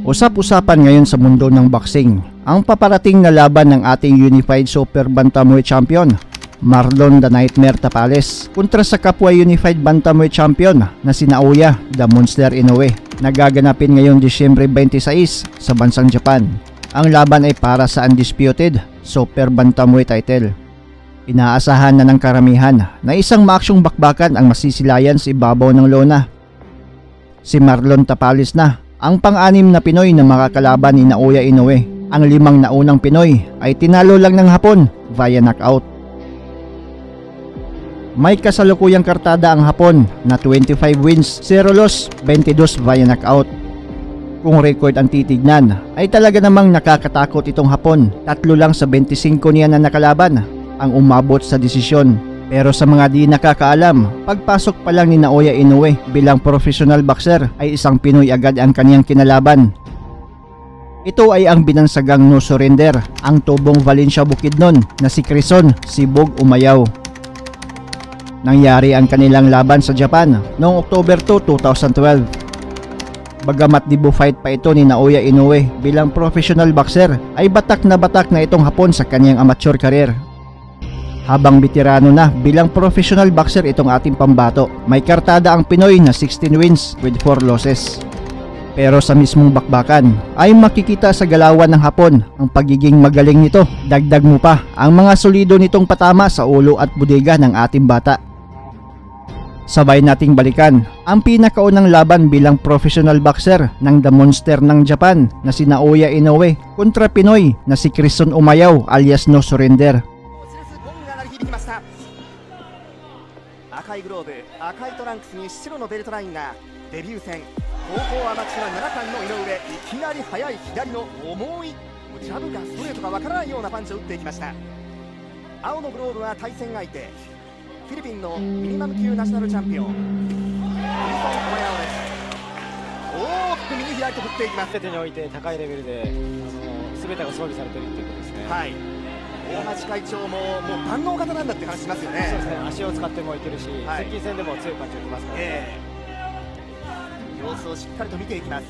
Usap-usapan ngayon sa mundo ng boxing ang paparating na laban ng ating Unified Super Bantamweight Champion Marlon the Nightmare Tapales kontra sa kapwa Unified Bantamweight Champion na si Naoya the Monster Inoue na gaganapin ngayong Disyembre 26 sa bansang Japan. Ang laban ay para sa undisputed Super Bantamweight title. Inaasahan na ng karamihan na isang maaksyong bakbakan ang masisilayan sa ibabaw ng lona. Si Marlon Tapales na ang pang-anim na Pinoy na makakalaban ni Naoya Inoue. Ang 5 naunang Pinoy ay tinalo lang ng Hapon via knockout. May kasalukuyang kartada ang Hapon na 25 wins, 0 loss, 22 via knockout. Kung record ang titignan ay talaga namang nakakatakot itong Hapon. 3 lang sa 25 niya na nakalaban ang umabot sa desisyon. Pero sa mga di nakakaalam, pagpasok pa lang ni Naoya Inoue bilang professional boxer ay isang Pinoy agad ang kaniyang kinalaban. Ito ay ang binansagang no surrender, ang tubong Valencia Bukidnon na si Quezon Sibog Umayaw. Nangyari ang kanilang laban sa Japan noong October 2, 2012. Bagamat debut fight pa ito ni Naoya Inoue bilang professional boxer, ay batak na itong Hapon sa kaniyang amateur career. Habang veterano na bilang professional boxer itong ating pambato, may kartada ang Pinoy na 16 wins with 4 losses. Pero sa mismong bakbakan ay makikita sa galawan ng Hapon ang pagiging magaling nito. Dagdag mo pa ang mga solido nitong patama sa ulo at bodega ng ating bata. Sabay nating balikan ang pinakaunang laban bilang professional boxer ng The Monster ng Japan na si Naoya Inoue kontra Pinoy na si Quezon Umayaw alias No Surrender. 赤いグローブ、赤いトランクスに白のベルトラインがデビュー戦高校アマチュア7冠の井上、いきなり速い左の重いジャブかストレートかわからないようなパンチを打っていきました。青のグローブは対戦相手フィリピンのミニマム級ナショナルチャンピオンウィルソン・オマヤオです。大きく右左と振っていきます。全てにおいて高いレベルで全てが装備されているということですね。はい、大橋会長も万能型なんだって話しますよね。そうですね、足を使ってもいけるし、はい、接近戦でも強いパンチを打ちますからね、様子をしっかりと見ていきます。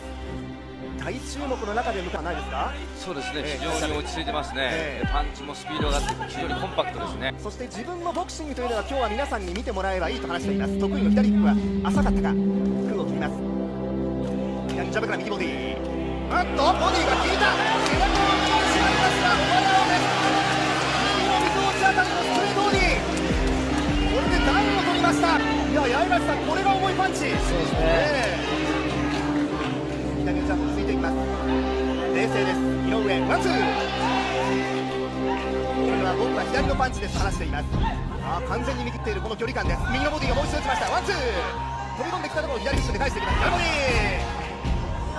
大注目の中で向かないですか。そうですね、非常に落ち着いてますね、パンチもスピードがあって非常にコンパクトですね。そして自分のボクシングというのは今日は皆さんに見てもらえばいいと話しています。得意の左フックは浅かったが空を切ります。左ジャブから右ボディ、ボディが効いた。背中をしまいましたオマヤオです。あたりのストレートボディ、これでダウンを取りました。いや、八重樫さん、これが重いパンチ。そうですね、左のジャンプついていきます。冷静です。井上ワンツー、これは僕は左のパンチですと話しています。完全に見切っているこの距離感です。右のボディがもう一度打ちました。ワンツー、飛び込んできたところを左フックで返していきます。左ボディ、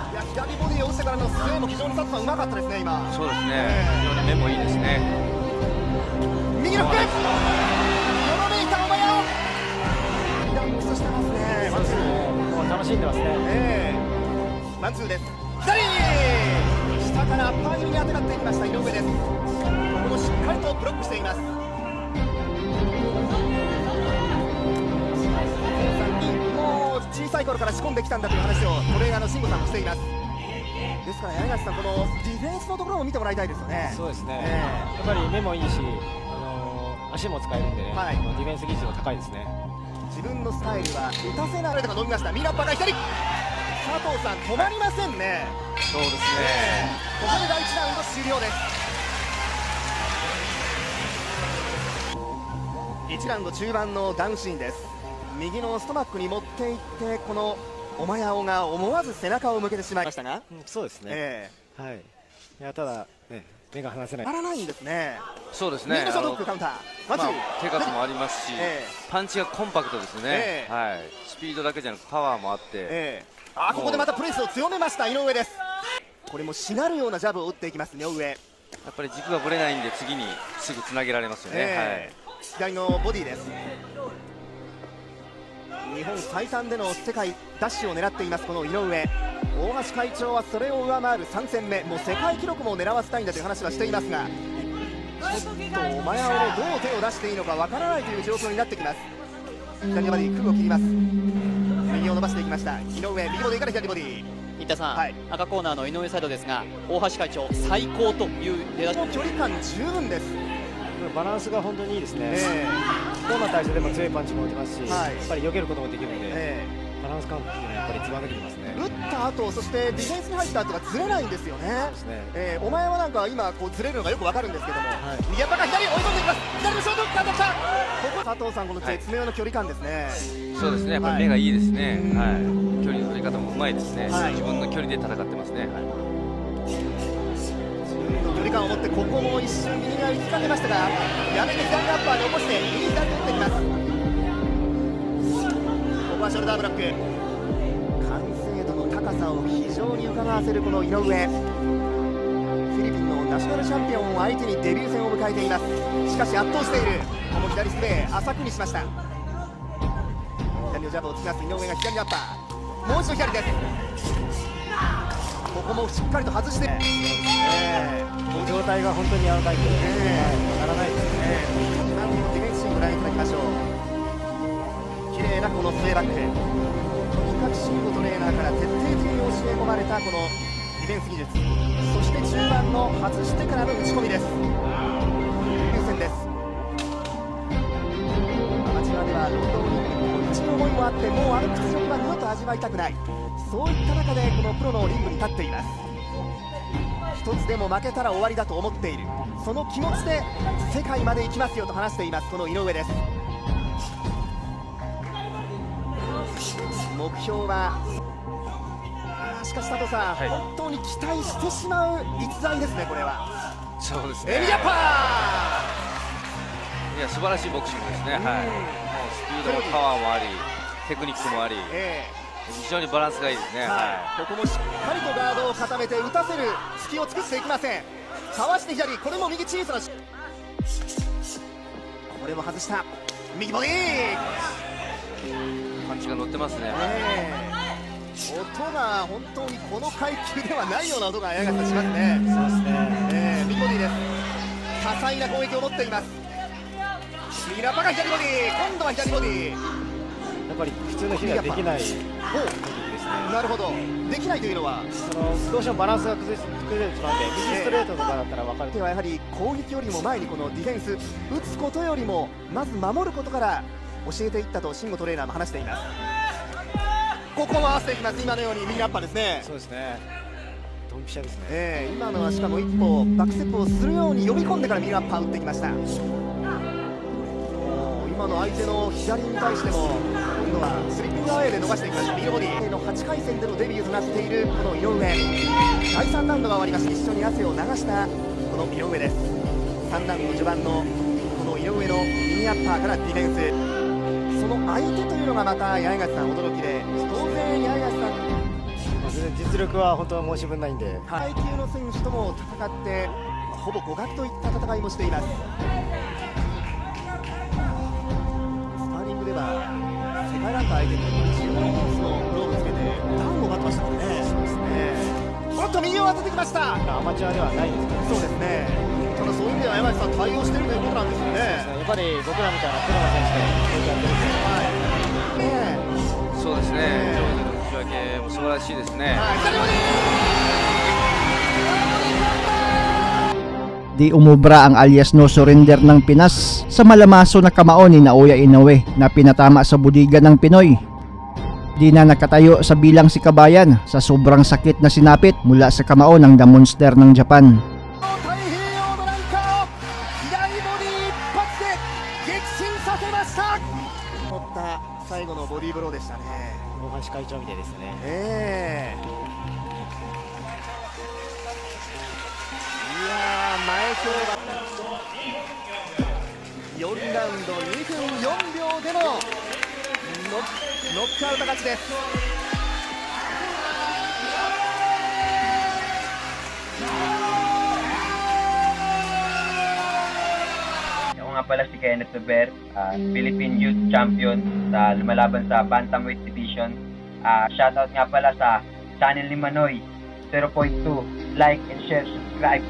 いや、左ボディを打ってからのスウェーも非常にサットさんうまかったですね。今そうですね、非常に目もいいですね。右のフック、よろめいたお前をリラックスしてますね。ワンツー、もう楽しんでますね、ワンツーです。左下からアッパー気味にあてがっていきました井上です。ここもしっかりとブロックしています。もう小さい頃から仕込んできたんだという話をトレーナーの慎吾さんもしています。ですから八重樫さん、このディフェンスのところも見てもらいたいですよね。そうですね、やっぱり目もいいし、足も使えるんでね、はい、ディフェンス技術が高いですね。自分のスタイルは打たせないとか伸びました。ミラッパーが左、佐藤さん止まりませんね。そうですね、ここで第1ラウンド終了です。1ラウンド中盤のダウンシーンです。右のストマックに持っていって、このオマヤオが思わず背中を向けてしまいましたが、そうですね、はい、いや、ただ、ね、目が離せない。ならないんですね。そうですね、右のショートックカウンター、手数もありますし、パンチがコンパクトですね、はい、スピードだけじゃなくパワーもあって、ここでまたプレスを強めました井上です。これもしなるようなジャブを打っていきます井上。やっぱり軸がぶれないんで次にすぐつなげられますよね、左のボディです。日本最短での世界ダッシュを狙っていますこの井上。大橋会長はそれを上回る3戦目、もう世界記録も狙わせたいんだという話はしていますが、ちょっとお前はどう手を出していいのかわからないという状況になってきます。左のボディ、空を切ります。右を伸ばしていきました井上、右ボディから左ボディ、新田さん、赤コーナーの井上サイドですが、大橋会長、最高という出だし、距離感十分です。バランスが本当にいいですね。コーナー対象でも強いパンチも打てますし、やっぱり避けることもできるので、バランス感覚がやっぱり一番できてますね。打った後、そしてディフェンスに入った後がずれないんですよね。お前はなんか今こうずれるのがよくわかるんですけども、右バカ左追い込んでいきます。左のショートカウンター来た。ここ佐藤さん、この絶妙な距離感ですね。そうですね。やっぱり目がいいですね。距離の取り方もうまいですね。自分の距離で戦ってますね。距離感を持ってここも一瞬右側に引っ掛けましたが、やめて左アッパーで起こして右左に打ってきます。ここはショルダーブロック、完成度の高さを非常に伺わせるこの井上。フィリピンのナショナルチャンピオンを相手にデビュー戦を迎えています。しかし圧倒している。この左スプレー浅くにしました。左のジャブを突きます井上が左アッパー、もう一度左です。ここもしっかりと外して、状態が本当に柔らかいんで、ならないですね。今のディフェンスシーンご覧いただきましょう。綺麗なこのスウェーバック、とにかくシンゴトレーナーから徹底的に教え込まれたこのディフェンス技術、そして中盤の外してからの打ち込みです。優先です。アマチュアではロンドンオリンピックの一の思いもあって、もうあの屈辱は二度と味わいたくない、そういった中でこのプロのリングに立っています。一つでも負けたら終わりだと思っている、その気持ちで世界まで行きますよと話しています、この井上です。目標は、しかし佐藤さん、本当に期待してしまう逸材ですね、これは。そうですね。エビアッパー、いや素晴らしいボクシングですね。もうスピードもパワーもあり、テクニックもあり、非常にバランスがいいですね。ここもしっかりとガードを固めて打たせる隙を作っていきません。かわして左、これも右小さな、これも外した、右ボディー、パンチが乗ってますね。音が本当にこの階級ではないような音が矢がしますね。そうですね。右ボディです。多彩な攻撃を持っています。右ラッパが左ボディ、今度は左ボディ。やっぱり普通の日にはできないなるほど、できないというのはどうしてもバランスが崩れてしまって、右ストレートとかだったら分かる。ではやはり攻撃よりも前にこのディフェンス、打つことよりもまず守ることから教えていったと慎吾トレーナーも話しています。ここも合わせていきます。今のように右ラッパですね。そうですね。ドンピシャですね。今のはしかも一歩バックステップをするように呼び込んでから右ラッパー打ってきました。今の相手の左に対しても今度はスリッピングアウェイで逃していきました。右ボディの8回戦でのデビューとなっているこの井上、第3ラウンドが終わりまして、一緒に汗を流したこの井上です。3ラウンド序盤のこの井上の右アッパーからディフェンス、その相手というのがまた八重樫さん驚きで、当然八重樫さん実力は本当は申し分ないんで、階級の選手とも戦ってほぼ互角といった戦いもしています。では世界ランク相手に15オンスのグローブつけてダウンを奪ってましたからね。そうですね。おっと右を当ててきました。アマチュアではないですから。そうですね。ただそういう意味では山内さん対応しているということなんですよね。やっぱり僕らみたいなプロの選手でそうですね。上手の打ち分けも素晴らしいですね。左ボデDi umubra ang alias no surrender ng Pinas sa malamaso na kamao ni Naoya Inoue na pinatama sa budigan ng Pinoy. Di na nakatayo sa bilang si Kabayan sa sobrang sakit na sinapit mula sa kamao ng The Monster ng Japan. 最後のボディーブローでしたね。大橋会長みたいですね。前評判4ラウンド2分4秒でのノックアウト勝ちです。Ako nga pala si Kenneth Sober, Philippine Youth Champion sa lumalaban sa Bantamweight Division. Shoutout nga pala sa channel ni Manoy 0.2, like and share, subscribe.